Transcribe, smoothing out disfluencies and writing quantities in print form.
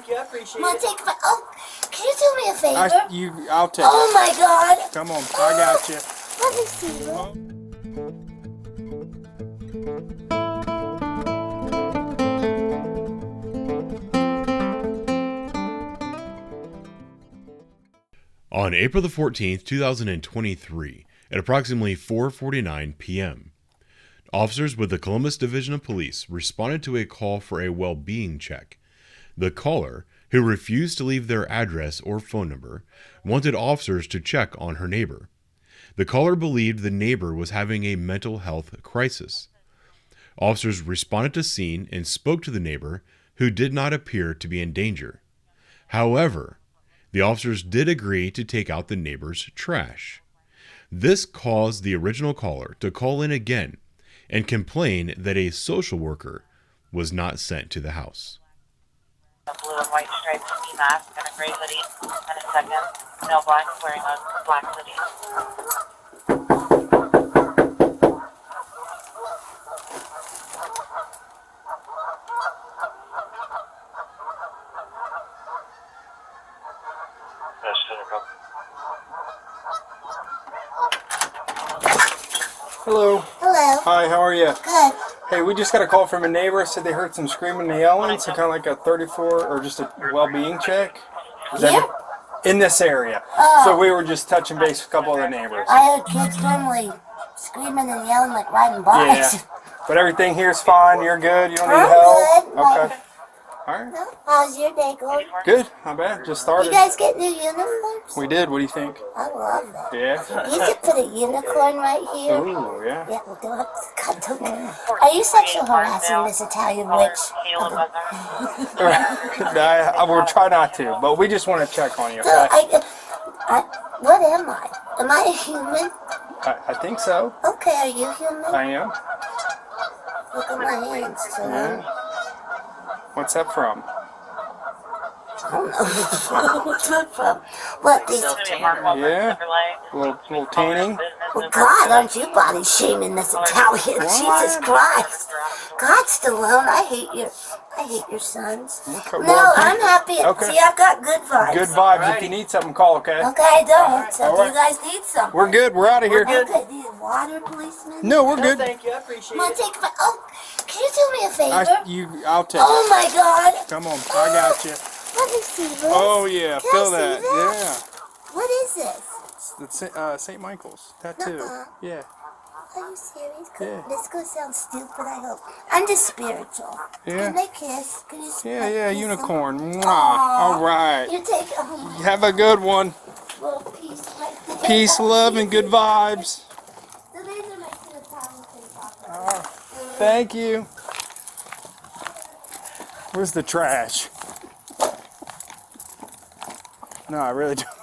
Thank you. I appreciate Want it. to take my... Oh, can you do me a favor? I'll take Oh, it. my God. Come on, I got you. Let me see. On April the 14th, 2023, at approximately 4:49 p.m., officers with the Columbus Division of Police responded to a call for a well-being check. The caller, who refused to leave their address or phone number, wanted officers to check on her neighbor. The caller believed the neighbor was having a mental health crisis. Officers responded to scene and spoke to the neighbor, who did not appear to be in danger. However, the officers did agree to take out the neighbor's trash. This caused the original caller to call in again and complain that a social worker was not sent to the house. A blue and white striped ski mask and a gray hoodie, and a second male black wearing a black hoodie. Hello. Hello. Hi, how are you? Good. Hey, we just got a call from a neighbor. Said they heard some screaming and yelling. So kind of like a 34 or just a well-being check. Is that Yeah. in this area? Oh. So we were just touching base with a couple of the neighbors. I heard kids normally screaming and yelling like riding bikes. Yeah. But everything here's fine. You're good. You don't need I'm help. good. Okay. All right. No? How's your day going? Good. Not bad. Just You started. guys get new uniforms? We did. What do you think? I love that. Yeah. You could put a unicorn right here. Ooh, yeah. Yeah, we'll do it. God, don't. Are you sexual harassing this Italian witch? I will try not to, but we just want to check on you. So, Okay? what am I? Am I a human? I think so. Okay, are you human? I am. Look at my hands, too. Yeah. What's that from? I don't know. What's that from? What, these... Yeah. A little tanning. Well, God, aren't you body shaming this Italian? Jesus Christ. God, Stallone, I hate your sons. Okay, No, well, I'm happy. okay. See, I've got good vibes. Good vibes. If you need something, call, okay? Okay, I don't. So All do right. you guys need something? We're good. We're out of here. Okay, do you water, policeman? No, we're No, good. thank you. I appreciate Want it. to take my... Oh, can you do me a favor? I'll take Oh, it. my God. Come on. I got you. Let me see this. Oh, yeah. Can Feel I that. see that? What is this? Yeah. It's St. Michael's tattoo. Nuh-uh. Yeah. Are you serious? Yeah. This is going to sound stupid, I hope. I'm just spiritual. Yeah. Can they kiss? Can you Yeah, kiss them? unicorn. Mwah. Aw. All right. You take a Have a good one. little piece right there. Peace, love, and good vibes. So these are my two Italian things. Thank you. Where's the trash? No, I really don't.